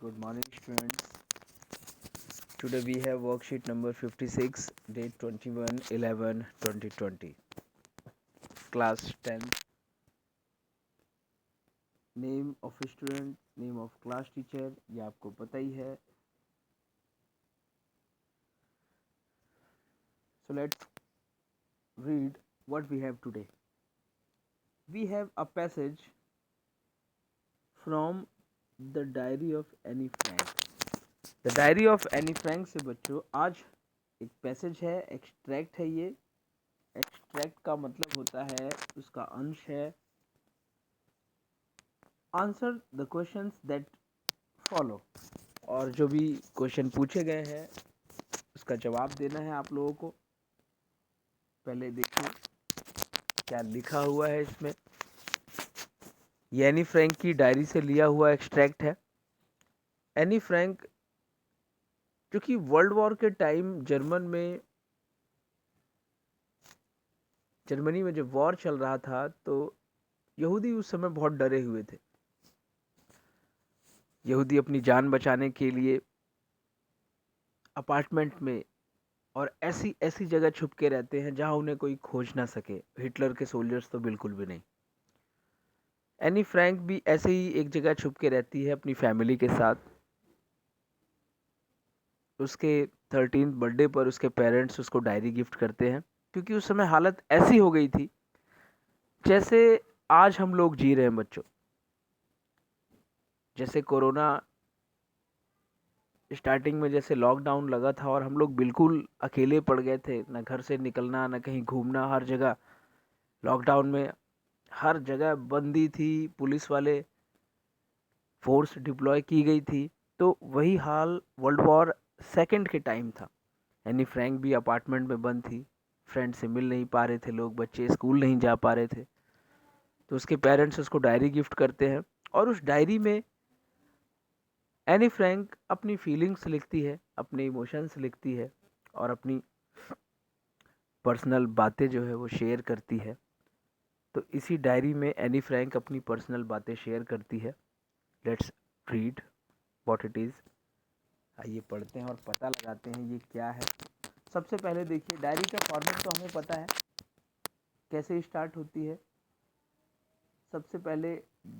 Good morning, students. Today we have worksheet number 56, date 21/11/2020. Class 10. Name of student, name of class teacher, ये आपको पता ही है. So let's read what we have today. We have a passage from the diary of Anne Frank. The diary of Anne Frank से बच्चों आज एक passage है, extract है. ये एक्सट्रैक्ट का मतलब होता है उसका अंश है. Answer the questions that follow. और जो भी क्वेश्चन पूछे गए हैं उसका जवाब देना है आप लोगों को. पहले देखिए क्या लिखा हुआ है इसमें. ये एनी फ्रैंक की डायरी से लिया हुआ एक्सट्रैक्ट है. एनी फ्रैंक जो कि वर्ल्ड वॉर के टाइम जर्मनी में जब वॉर चल रहा था तो यहूदी उस समय बहुत डरे हुए थे. यहूदी अपनी जान बचाने के लिए अपार्टमेंट में और ऐसी ऐसी जगह छुप के रहते हैं जहां उन्हें कोई खोज ना सके. हिटलर के सोल्जर्स तो बिल्कुल भी नहीं. एनी फ्रैंक भी ऐसे ही एक जगह छुप के रहती है अपनी फैमिली के साथ. उसके 13th बर्थडे पर उसके पेरेंट्स उसको डायरी गिफ्ट करते हैं क्योंकि उस समय हालत ऐसी हो गई थी जैसे आज हम लोग जी रहे हैं बच्चों. जैसे कोरोना स्टार्टिंग में जैसे लॉकडाउन लगा था और हम लोग बिल्कुल अकेले पड़ गए थे. ना घर से निकलना, ना कहीं घूमना. हर जगह लॉकडाउन में हर जगह बंदी थी. पुलिस वाले फोर्स डिप्लॉय की गई थी. तो वही हाल वर्ल्ड वॉर सेकंड के टाइम था. एनी फ्रैंक भी अपार्टमेंट में बंद थी. फ्रेंड से मिल नहीं पा रहे थे लोग. बच्चे स्कूल नहीं जा पा रहे थे. तो उसके पेरेंट्स उसको डायरी गिफ्ट करते हैं और उस डायरी में एनी फ्रैंक अपनी फीलिंग्स लिखती है, अपने इमोशंस लिखती है और अपनी पर्सनल बातें जो है वो शेयर करती है. तो इसी डायरी में एनी फ्रैंक अपनी पर्सनल बातें शेयर करती है. Let's read what it is. आइए पढ़ते हैं और पता लगाते हैं ये क्या है. सबसे पहले देखिए डायरी का फॉर्मेट तो हमें पता है कैसे स्टार्ट होती है. सबसे पहले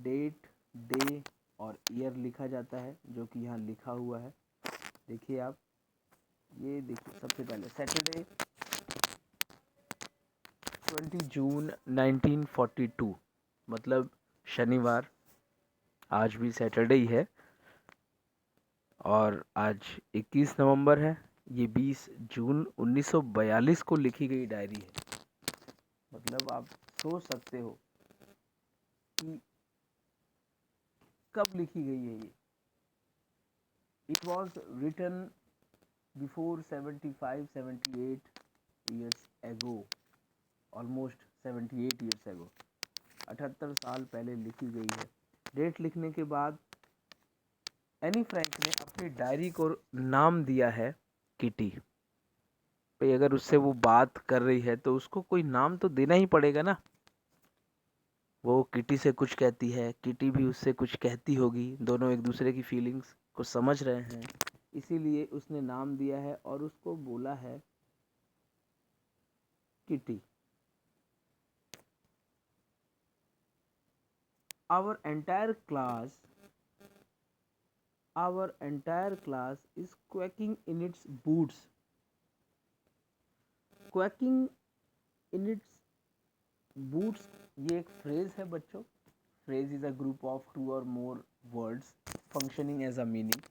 डेट, डे और ईयर लिखा जाता है जो कि यहाँ लिखा हुआ है. देखिए आप, ये देखिए सबसे पहले सैटरडे 20 जून 1942 मतलब शनिवार. आज भी सैटरडे ही है और आज 21 नवंबर है. ये 20 जून 1942 को लिखी गई डायरी है. मतलब आप सोच सकते हो कि कब लिखी गई है ये. It was written before 75-78 years ago. Almost 78 years ago. 78 साल पहले लिखी गई है. डेट लिखने के बाद एनी फ्रैंक ने अपनी डायरी को नाम दिया है किटी. भाई अगर उससे वो बात कर रही है तो उसको कोई नाम तो देना ही पड़ेगा ना. वो किटी से कुछ कहती है, किटी भी उससे कुछ कहती होगी. दोनों एक दूसरे की फीलिंग्स को समझ रहे हैं, इसीलिए उसने नाम दिया है और उसको बोला है kitty. Our entire class our entire class is quacking in its boots. Quacking in its boots ये एक फ्रेज है बच्चों. Phrase is a group of 2 or more words functioning as a meaning.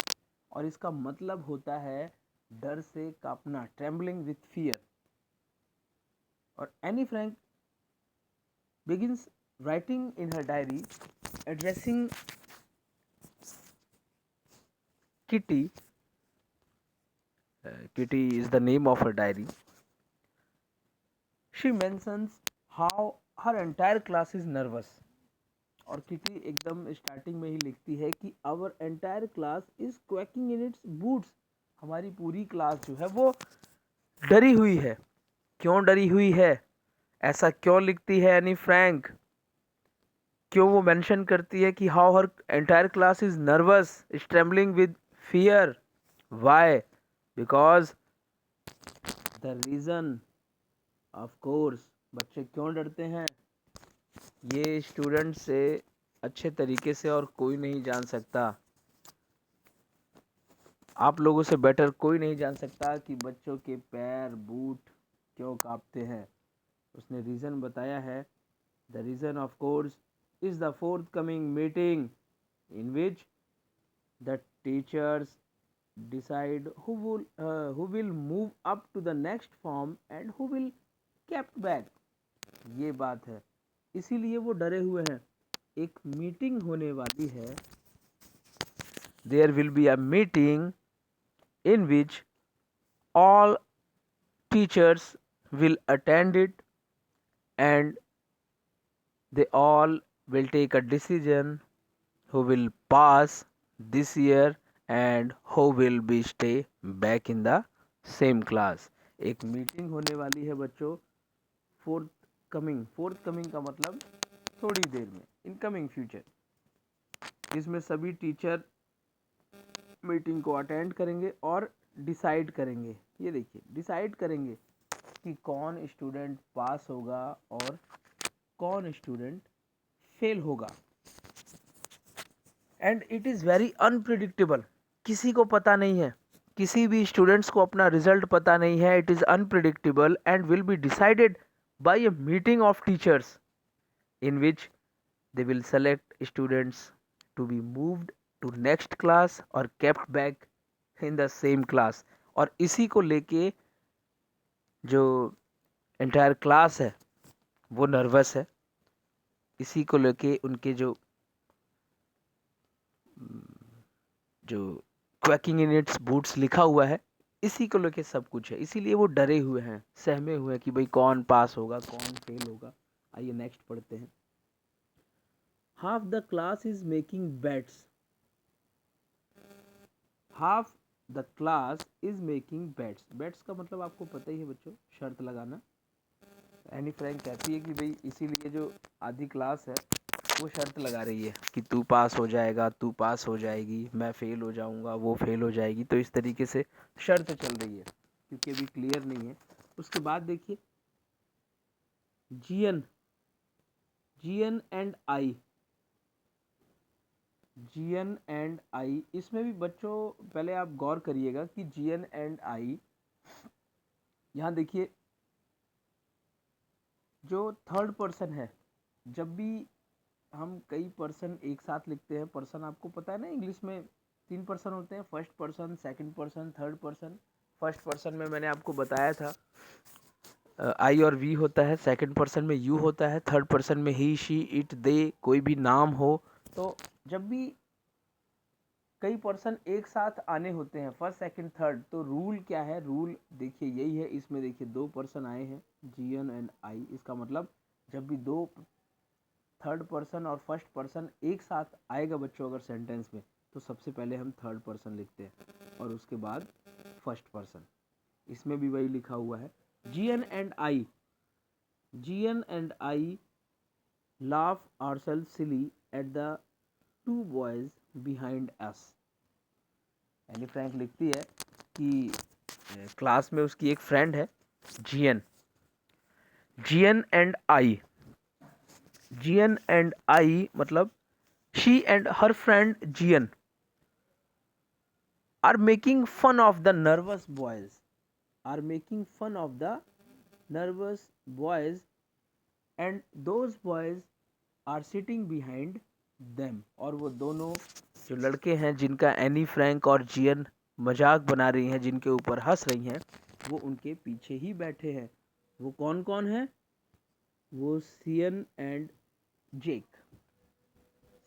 और इसका मतलब होता है डर से कांपना, ट्रेम्बलिंग विथ फियर. और Anne Frank begins writing in her diary addressing Kitty. Kitty is the name of her diary. She mentions how her entire class is nervous. और Kitty एकदम स्टार्टिंग में ही लिखती है कि our entire class is quaking in its boots. हमारी पूरी class जो है वो डरी हुई है. क्यों डरी हुई है, ऐसा क्यों लिखती है एनी फ्रैंक? क्यों वो मेंशन करती है कि how her entire class is nervous, is trembling with fear, why, because the reason, of course, बच्चे क्यों डरते हैं ये स्टूडेंट से अच्छे तरीके से और कोई नहीं जान सकता। आप लोगों से बेटर कोई नहीं जान सकता कि बच्चों के पैर बूट क्यों कांपते हैं। उसने रीज़न बताया है, the reason of course is the fourth coming meeting in which the teachers decide who will move up to the next form and who will kept back। ये बात है, इसीलिए वो डरे हुए हैं। एक मीटिंग होने वाली है, there will be a meeting in which all teachers will attend it and they all will take a decision who will pass this year and who will be stay back in the same class। एक meeting होने वाली है बच्चों, fourth coming का मतलब थोड़ी देर में, in coming future. इसमें सभी टीचर मीटिंग को अटेंड करेंगे और डिसाइड करेंगे, ये देखिए डिसाइड करेंगे कि कौन स्टूडेंट पास होगा और कौन स्टूडेंट फेल होगा। And it is very unpredictable, किसी को पता नहीं है, किसी भी स्टूडेंट्स को अपना रिजल्ट पता नहीं है। It is unpredictable and will be decided by a meeting of teachers in which they will select students to be moved to next class और kept back in the same class. और इसी को लेके जो entire class है वो nervous है, इसी को लेके उनके जो क्वैकिंग इन इट्स बूट्स लिखा हुआ है, इसी को लेके सब कुछ है। इसीलिए वो डरे हुए हैं, सहमे हुए हैं कि भाई कौन पास होगा कौन फेल होगा। आइए नेक्स्ट पढ़ते हैं। Half the class is making bets, half the class is making bets. Bets का मतलब आपको पता ही है बच्चों, शर्त लगाना। एनी फ्रैंक कहती है कि भाई इसीलिए जो आधी क्लास है वो शर्त लगा रही है कि तू पास हो जाएगा, तू पास हो जाएगी, मैं फेल हो जाऊंगा, वो फेल हो जाएगी। तो इस तरीके से शर्त चल रही है क्योंकि अभी क्लियर नहीं है। उसके बाद देखिए G N, G N and I, G N and I, इसमें भी बच्चों पहले आप गौर करिएगा कि जीएन एंड आई, यहाँ देखिए जो थर्ड पर्सन है, जब भी हम कई पर्सन एक साथ लिखते हैं, पर्सन आपको पता है ना इंग्लिश में 3 पर्सन होते हैं, first person, second person, third person. First person में मैंने आपको बताया था आई और वी होता है, सेकंड पर्सन में यू होता है, थर्ड पर्सन में ही शी इट दे, कोई भी नाम हो। तो जब भी कई पर्सन एक साथ आने होते हैं, फर्स्ट सेकंड थर्ड, तो रूल क्या है, रूल देखिए यही है। इसमें देखिए 2 पर्सन आए हैं, जीएन एंड आई, इसका मतलब जब भी 2 थर्ड पर्सन और फर्स्ट पर्सन एक साथ आएगा बच्चों अगर सेंटेंस में, तो सबसे पहले हम थर्ड पर्सन लिखते हैं और उसके बाद फर्स्ट पर्सन। इसमें भी वही लिखा हुआ है। G N and I, G N and I laugh ourselves silly at the two boys behind us। Annie Frank लिखती है कि क्लास में उसकी एक फ्रेंड है G N, G N and I, G N and I मतलब she and her friend Jian are making fun of the nervous boys, are making fun of the nervous boys and those boys are sitting behind them। और वो दोनों जो लड़के हैं जिनका Anne Frank और जियन मजाक बना रही हैं, जिनके ऊपर हंस रही हैं, वो उनके पीछे ही बैठे हैं। वो कौन कौन है, वो Sian and Jake,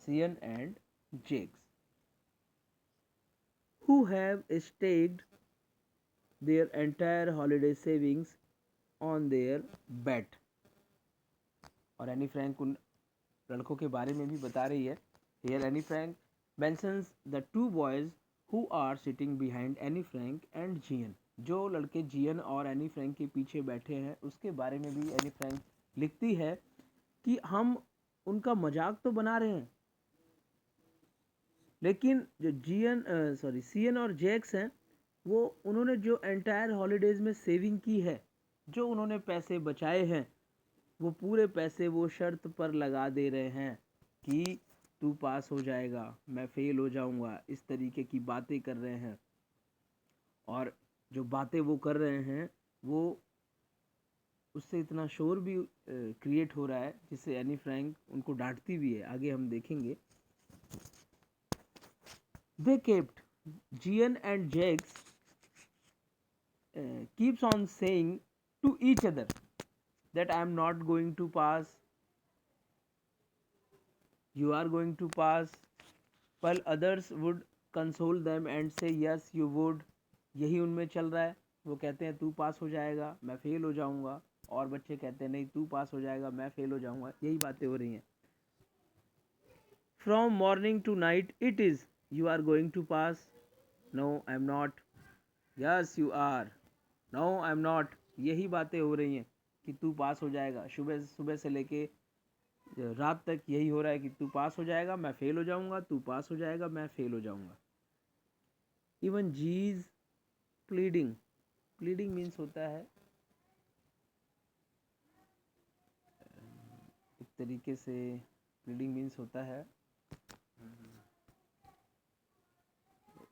Sian and Jakes, who have staked their entire holiday savings on their bet। और एनी फ्रैंक उन लड़कों के बारे में भी बता रही है। Here Annie Frank mentions the two boys who are sitting behind Annie Frank and Jian। जो लड़के जियन और एनी फ्रैंक के पीछे बैठे हैं उसके बारे में भी एनी फ्रैंक लिखती है कि हम उनका मजाक तो बना रहे हैं, लेकिन जो सीएन और जेक्स हैं, वो उन्होंने जो एंटायर हॉलीडेज में सेविंग की है, जो उन्होंने पैसे बचाए हैं, वो पूरे पैसे वो शर्त पर लगा दे रहे हैं कि तू पास हो जाएगा, मैं फेल हो जाऊंगा, इस तरीके की बातें कर रहे हैं। और जो बातें वो कर रहे हैं, वो उससे इतना शोर भी क्रिएट हो रहा है, जिससे एनी फ्रैंक उनको डांटती भी है, आगे हम देखेंगे। They kept Jian and Jakes keeps on saying to each other that I am not going to pass, you are going to pass, while others would console them and say yes you would। यही उनमें चल रहा है, वो कहते हैं तू पास हो जाएगा, मैं फेल हो जाऊंगा, और बच्चे कहते हैं नहीं तू पास हो जाएगा, मैं फेल हो जाऊंगा, यही बातें हो रही हैं। From morning to night it is you are going to pass, no I am not, yes you are, no I am not, यही बातें हो रही हैं कि तू पास हो जाएगा। सुबह सुबह से लेके रात तक यही हो रहा है कि तू पास हो जाएगा, मैं फेल हो जाऊंगा, तू पास हो जाएगा, मैं फेल हो जाऊंगा। इवन जीज प्लीडिंग, प्लीडिंग मीन्स होता है एक तरीके से, प्लीडिंग मीन्स होता है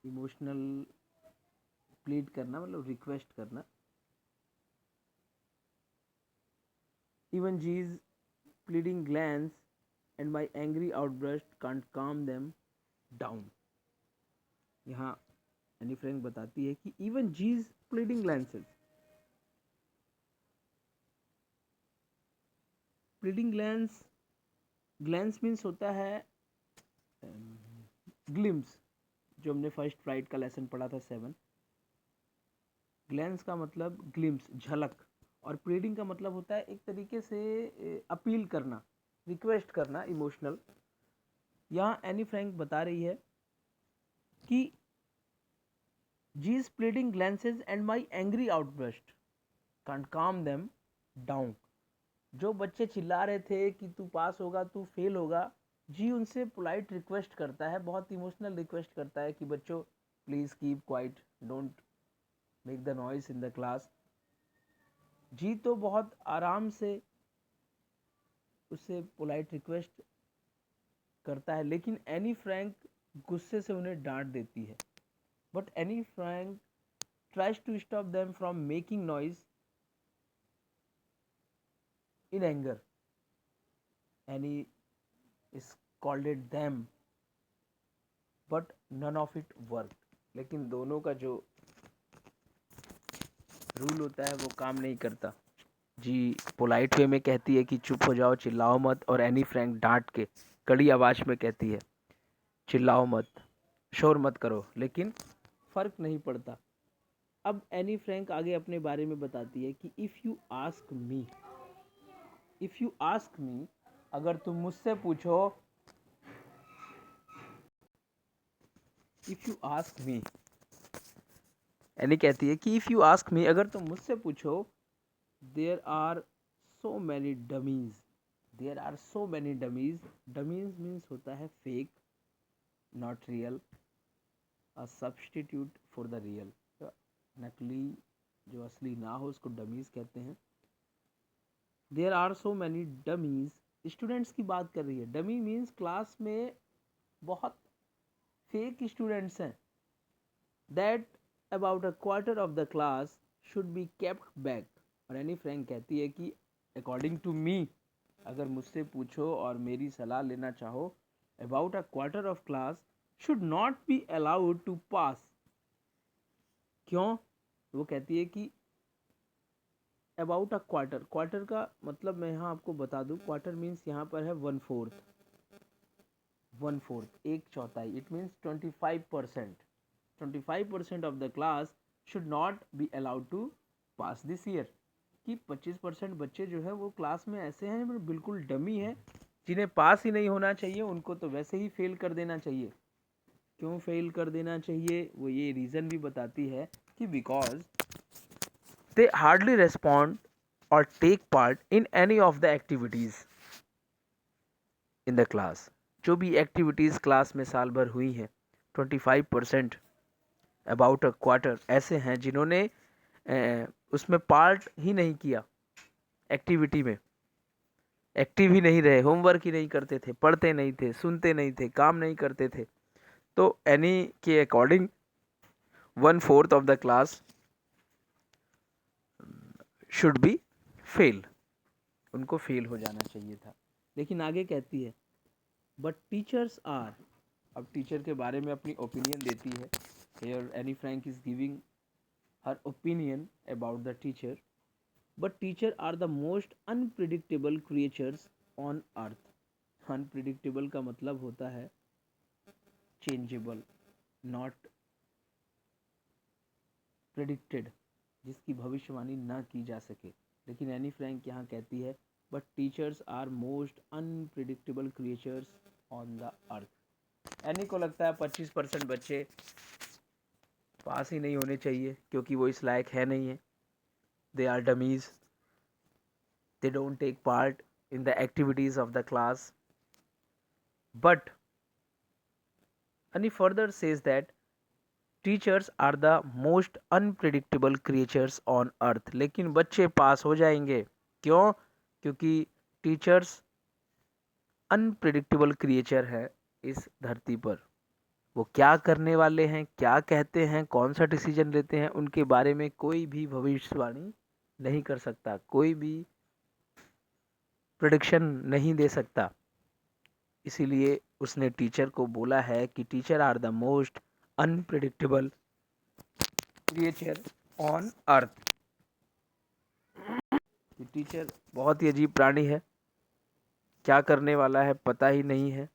इमोशनल, प्लीड करना मतलब रिक्वेस्ट करना। Even these pleading glance and my angry outburst can't calm them down। यहाँ एनी फ्रैंक बताती है कि even G's pleading glances, pleading glance means होता है glimpse, जो हमने फर्स्ट फ्लाइट का लेसन पढ़ा था 7। ग्लैंस का मतलब ग्लिम्स, झलक, और प्लीडिंग का मतलब होता है एक तरीके से अपील करना, रिक्वेस्ट करना, इमोशनल। यहाँ एनी फ्रैंक बता रही है कि these pleading glances and my angry outburst can't calm them down. जो बच्चे चिल्ला रहे थे कि तू पास होगा, तू फेल होगा, जी उनसे पोलाइट रिक्वेस्ट करता है, बहुत इमोशनल रिक्वेस्ट करता है कि बच्चों please keep quiet, don't make the noise in the class. जी तो बहुत आराम से उससे पोलाइट रिक्वेस्ट करता है, लेकिन एनी फ्रैंक गुस्से से उन्हें डांट देती है। But Anne Frank tries to stop them from making noise in anger. Annie scolded them, but none of it worked। लेकिन दोनों का जो रूल होता है वो काम नहीं करता। जी पोलाइट वे में कहती है कि चुप हो जाओ, चिल्लाओ मत, और एनी फ्रैंक डांट के कड़ी आवाज़ में कहती है चिल्लाओ मत, शोर मत करो, लेकिन फ़र्क नहीं पड़ता। अब एनी फ्रैंक आगे अपने बारे में बताती है कि इफ़ यू आस्क मी, अगर तुम मुझसे पूछो, if you ask me, any कहती है कि इफ़ यू आस्क मी, अगर तुम मुझसे पूछो, there are so many dummies, there are so many dummies. Dummies means होता है fake, not real, a substitute for the real. नकली, जो असली ना हो, उसको डमीज कहते हैं। There are so many dummies, students की बात कर रही है। डमी मीन्स क्लास में बहुत फेक स्टूडेंट्स हैं। That about a quarter of the class should be kept back. और एनी फ्रैंक कहती है कि अकॉर्डिंग टू मी, अगर मुझसे पूछो और मेरी सलाह लेना चाहो, about a quarter of class should not be allowed to pass. क्यों? वो कहती है कि अबाउट अ क्वार्टर, क्वार्टर का मतलब मैं यहाँ आपको बता दूँ, क्वार्टर मीन्स यहाँ पर है 1/4, 1/4, एक चौथाई। It means 25%, 25% of the class should not be allowed to pass this year. कि 25% बच्चे जो है वो क्लास में ऐसे हैं जो बिल्कुल डमी है, जिन्हें पास ही नहीं होना चाहिए, उनको तो वैसे ही फेल कर देना चाहिए। क्यों फेल कर देना चाहिए? वो ये रीज़न भी बताती है कि because they hardly respond or take part in any of the activities। In the class. जो भी एक्टिविटीज़ क्लास में साल भर हुई हैं, 25%, अबाउट अ क्वार्टर ऐसे हैं जिन्होंने उसमें पार्ट ही नहीं किया, एक्टिविटी में एक्टिव ही नहीं रहे, होमवर्क ही नहीं करते थे, पढ़ते नहीं थे, सुनते नहीं थे, काम नहीं करते थे। तो एनी के according 1/4 of the class should be fail, उनको फेल हो जाना चाहिए था। लेकिन आगे कहती है बट टीचर्स आर, अब टीचर के बारे में अपनी ओपिनियन देती है। Here Annie Frank is giving her opinion about the teacher. But teacher are the most unpredictable creatures on earth. Unpredictable का मतलब होता है चेंजेबल, नॉट प्रिडिक्टेड, जिसकी भविष्यवाणी ना की जा सके। लेकिन एनी फ्रैंक यहाँ कहती है but teachers are most unpredictable creatures on the earth. Annie को लगता है 25% बच्चे पास ही नहीं होने चाहिए क्योंकि वो इस लायक है नहीं है। They are dummies, they don't take part in the activities of the class. But Annie further says that teachers are the most unpredictable creatures on earth. लेकिन बच्चे पास हो जाएंगे, क्यों? क्योंकि टीचर्स अनप्रिडिक्टेबल क्रिएचर है इस धरती पर। वो क्या करने वाले हैं, क्या कहते हैं, कौन सा डिसीजन लेते हैं, उनके बारे में कोई भी भविष्यवाणी नहीं कर सकता, कोई भी प्रेडिक्शन नहीं दे सकता। इसीलिए उसने टीचर को बोला है कि teacher are the most unpredictable creature on earth. Teacher बहुत ही अजीब प्राणी है, क्या करने वाला है पता ही नहीं है।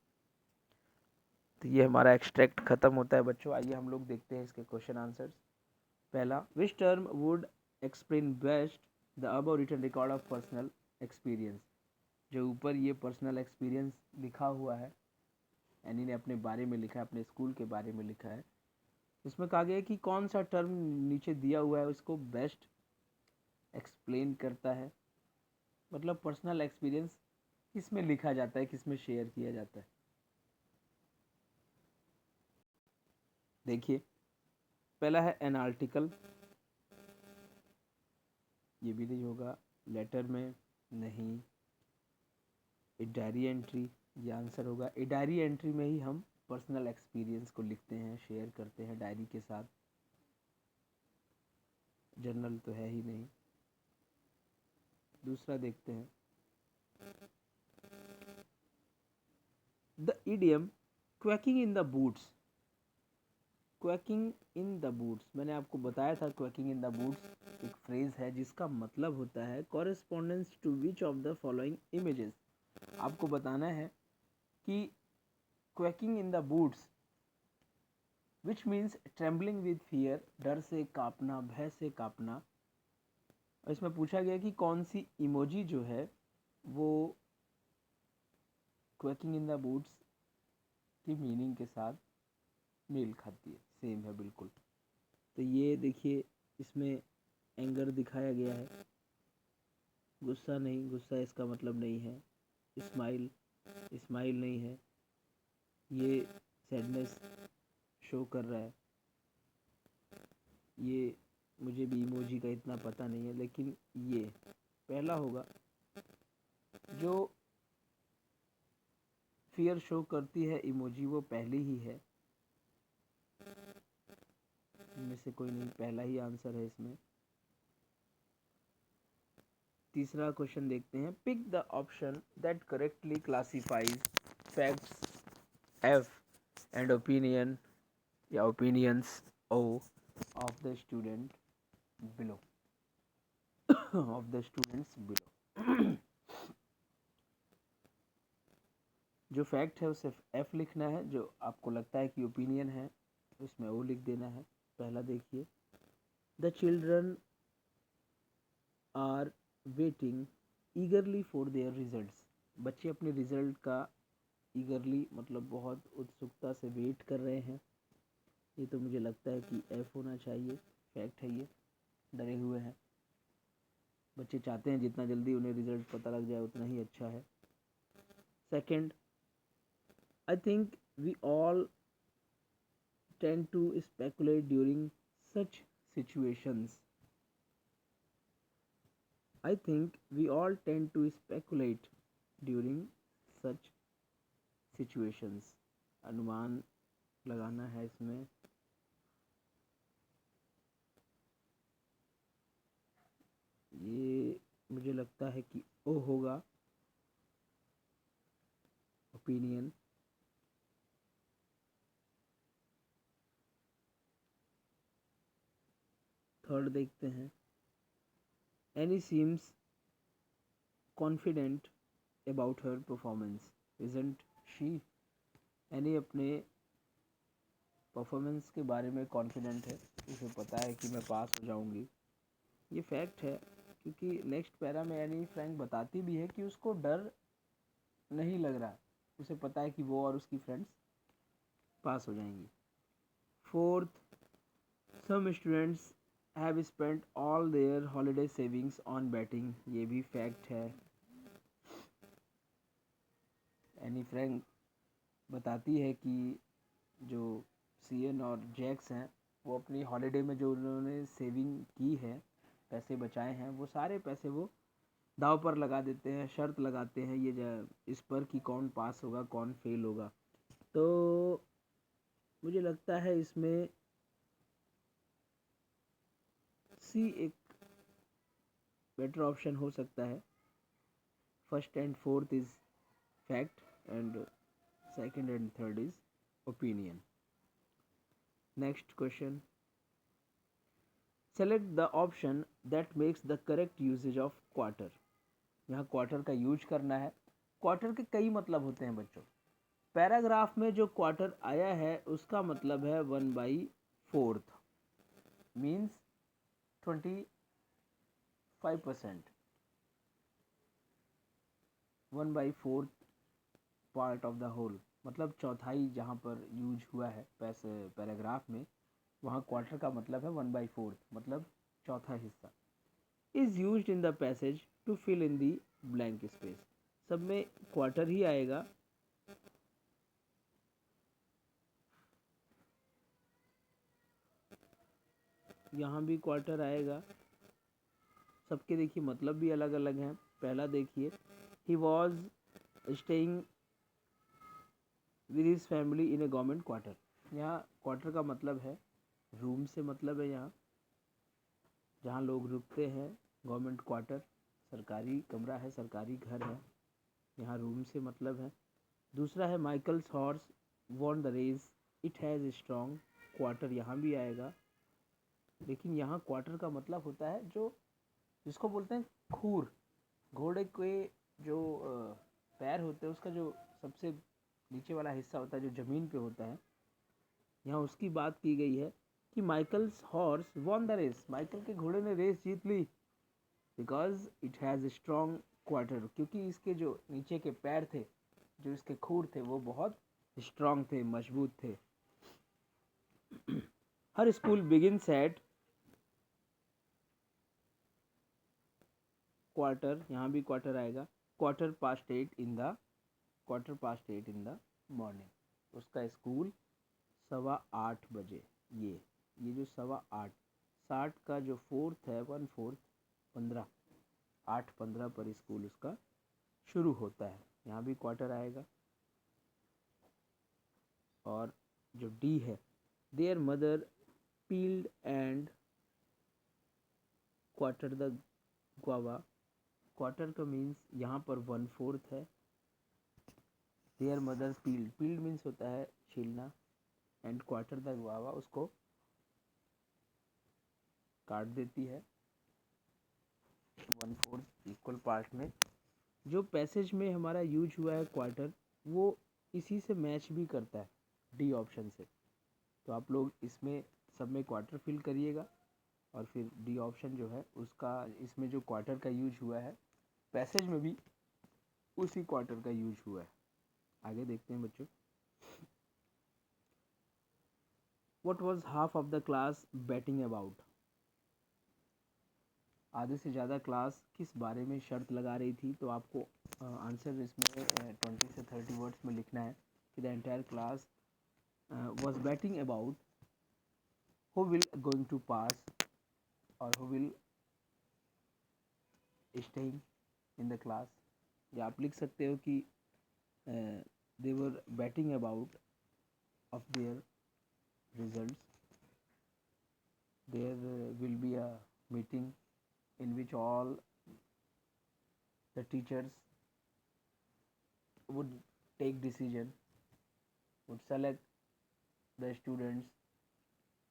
तो ये हमारा एक्सट्रैक्ट खत्म होता है बच्चों। आइए हम लोग देखते हैं इसके क्वेश्चन आंसर्स। पहला, which term would explain best the above written record of personal experience. जो ऊपर ये पर्सनल एक्सपीरियंस लिखा हुआ है, एनी ने अपने बारे में लिखा है, अपने स्कूल के बारे में लिखा है। इसमें कहा गया है कि कौन सा टर्म नीचे दिया हुआ है उसको बेस्ट एक्सप्लेन करता है। मतलब पर्सनल एक्सपीरियंस किस में लिखा जाता है, किस में शेयर किया जाता है। देखिए, पहला है एन आर्टिकल, ये भी नहीं होगा। लेटर में नहीं। ए डायरी एंट्री, ये आंसर होगा। ए डायरी एंट्री में ही हम पर्सनल एक्सपीरियंस को लिखते हैं, शेयर करते हैं डायरी के साथ। जर्नल तो है ही नहीं। दूसरा देखते हैं, the idiom quaking in the boots. Quaking in the boots, मैंने आपको बताया था क्वैकिंग इन द बूट्स एक फ्रेज है जिसका मतलब होता है correspondence to which of the following images. आपको बताना है कि quaking in the boots which means trembling with fear, डर से कांपना, भय से कांपना। और इसमें पूछा गया कि कौन सी इमोजी जो है वो क्वैकिंग इन द बूट्स की मीनिंग के साथ मेल खाती है, सेम है बिल्कुल। तो ये देखिए, इसमें एंगर दिखाया गया है, गुस्सा नहीं, गुस्सा इसका मतलब नहीं है। स्माइल, स्माइल नहीं है, ये सैडनेस शो कर रहा है। ये मुझे भी इमोजी का इतना पता नहीं है, लेकिन ये पहला होगा। जो फियर शो करती है इमोजी वो पहली ही है, इनमें से कोई नहीं, पहला ही आंसर है इसमें। तीसरा क्वेश्चन देखते हैं, pick the option that correctly classifies facts F and opinion या opinions O of the student below, of the students below. जो फैक्ट है उसे एफ लिखना है, जो आपको लगता है कि ओपिनियन है उसमें ओ लिख देना है। पहला देखिए, the children are waiting eagerly for their results. बच्चे अपने रिजल्ट का ईगरली मतलब बहुत उत्सुकता से वेट कर रहे हैं। ये तो मुझे लगता है कि एफ होना चाहिए, फैक्ट है ये। डरे हुए हैं बच्चे, चाहते हैं जितना जल्दी उन्हें रिजल्ट पता लग जाए उतना ही अच्छा है। Second, I think we all tend to speculate during such situations. I think we all tend to speculate during such situations. अनुमान लगाना है इसमें. ये मुझे लगता है कि ओ होगा. ओपिनियन. थर्ड देखते हैं. Any seems confident about her performance. Isn't she. Any अपने परफॉर्मेंस के बारे में कॉन्फिडेंट है. उसे पता है कि मैं पास हो जाऊंगी. ये फैक्ट है क्योंकि नेक्स्ट पैरा में एनी फ्रैंक बताती भी है कि उसको डर नहीं लग रहा. उसे पता है कि वो और उसकी फ्रेंड्स पास हो जाएंगी. Fourth, some students have spent all their holiday savings on betting. ये भी फैक्ट है. एनी फ्रैंक बताती है कि जो सीएन और जैक्स हैं वो अपनी हॉलीडे में जो उन्होंने सेविंग की है, पैसे बचाए हैं, वो सारे पैसे वो दाव पर लगा देते हैं. शर्त लगाते हैं ये इस पर कि कौन पास होगा कौन फेल होगा. तो मुझे लगता है इसमें सी एक बेटर ऑप्शन हो सकता है. First and fourth is fact and second and third is opinion. Next question. Select the option that makes the correct usage of quarter. यहाँ क्वार्टर का यूज करना है. क्वार्टर के कई मतलब होते हैं बच्चों. पैराग्राफ में जो क्वार्टर आया है उसका मतलब है 1/4 means 25%. 1/4 part of the whole मतलब चौथाई जहाँ पर यूज हुआ है पैसे पैराग्राफ में, वहाँ क्वार्टर का मतलब है 1/4 मतलब चौथा हिस्सा. Is use in the passage to fill in the blank space. सब में क्वार्टर ही आएगा. यहाँ भी क्वार्टर आएगा. सबके देखिए मतलब भी अलग अलग हैं. पहला देखिए, he was staying with his family in A government quarter. यहाँ क्वार्टर का मतलब है रूम से मतलब है यहाँ जहाँ लोग रुकते हैं. गवर्नमेंट क्वार्टर सरकारी कमरा है, सरकारी घर है. यहाँ रूम से मतलब है. दूसरा है Michael's horse won the race. It has strong. Quarter यहाँ भी आएगा. लेकिन यहाँ क्वार्टर का मतलब होता है जो जिसको बोलते हैं खूर. घोड़े के जो पैर होते हैं उसका जो सबसे नीचे वाला हिस्सा होता है जो ज़मीन पे होता है, यहाँ उसकी बात की गई है कि Michael's horse won the race. Michael के घोड़े ने रेस जीत ली because it has strong quarter. क्योंकि इसके जो नीचे के पैर थे, जो इसके खूर थे, वो बहुत स्ट्रॉन्ग थे, मजबूत थे. हर स्कूल बिगिंस एट क्वार्टर. यहाँ भी क्वार्टर आएगा. Quarter past 8 in the morning. उसका स्कूल 8:15 बजे. ये जो 8:15, 60 का जो फोर्थ है 1/4 15, 8:15 पर स्कूल उसका शुरू होता है. यहाँ भी क्वार्टर आएगा. और जो डी है, there mother peeled and quarter the guava. Quarter का मीन्स यहाँ पर 1/4 है. There mother peeled. Peeled means होता है छीलना. एंड क्वार्टर द गुआवा उसको काट देती है 1/4 इक्वल पार्ट में. जो पैसेज में हमारा यूज हुआ है क्वार्टर, वो इसी से मैच भी करता है डी ऑप्शन से. तो आप लोग इसमें सब में क्वार्टर फिल करिएगा और फिर डी ऑप्शन जो है उसका, इसमें जो क्वार्टर का यूज हुआ है पैसेज में भी उसी क्वार्टर का यूज हुआ है. आगे देखते हैं बच्चों. What was half of the class batting about. आधे से ज़्यादा क्लास किस बारे में शर्त लगा रही थी. तो आपको आंसर इसमें 20 से 30 वर्ड्स में लिखना है. कि the entire class was betting about who will going to pass or who will staying in the class. या आप लिख सकते हो कि they were betting about of their results. There will be a meeting in which all the teachers would take decision, would select the students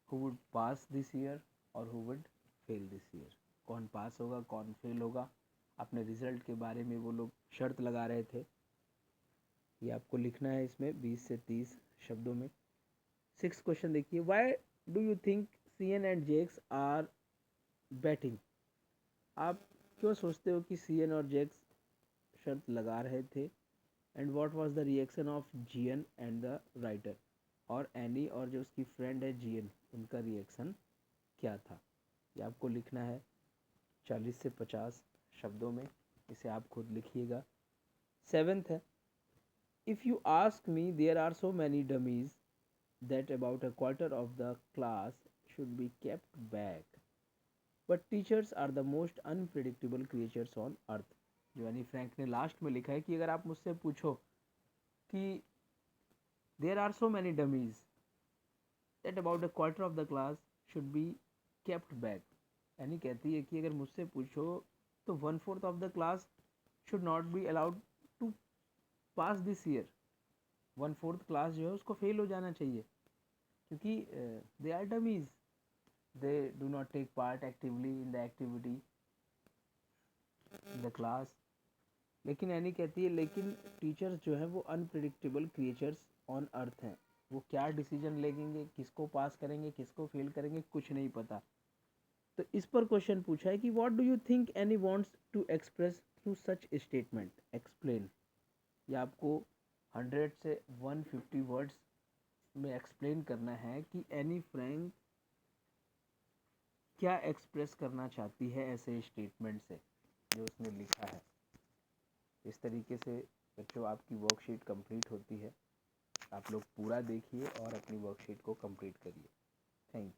who would pass this year और who would fail this year. कौन पास होगा कौन fail होगा, अपने result के बारे में वो लोग शर्त लगा रहे थे. ये आपको लिखना है इसमें 20 से 30 शब्दों में. 6 क्वेश्चन देखिए. Why do you think CN and JX are betting? आप क्यों सोचते हो कि CN और JX शर्त लगा रहे थे? And what was the reaction of GN and the writer? और एनी और जो उसकी फ्रेंड है GN, उनका रिएक्शन क्या था? ये आपको लिखना है 40 से 50 शब्दों में. इसे आप खुद लिखिएगा. 7th है. If you ask me there are so many dummies that about a quarter of the class should be kept back, but teachers are the most unpredictable creatures on earth. जो एनी फ्रैंक ने last में लिखा है कि अगर आप मुझसे पूछो कि there are so many dummies that about a quarter of the class should be kept back. Any कहती है कि अगर मुझसे पूछो तो 1/4 of the class should not be allowed to pass this year. 1/4 class जो है उसको फेल हो जाना चाहिए क्योंकि they are dummies, they do not take part actively in the activity in the class. लेकिन एनी कहती है लेकिन टीचर्स जो है वो अनप्रिडिक्टेबल क्रिएचर्स ऑन अर्थ हैं. वो क्या डिसीजन लेंगे, किसको पास करेंगे किसको फेल करेंगे, कुछ नहीं पता. तो इस पर क्वेश्चन पूछा है कि what do you think Annie wants to express through such statement, explain. या आपको 100 से 150 वर्ड्स में एक्सप्लेन करना है कि एनी फ्रैंक क्या एक्सप्रेस करना चाहती है ऐसे स्टेटमेंट से जो उसने लिखा है. इस तरीके से बच्चों आपकी वर्कशीट कंप्लीट होती है. आप लोग पूरा देखिए और अपनी वर्कशीट को कंप्लीट करिए. Thank you.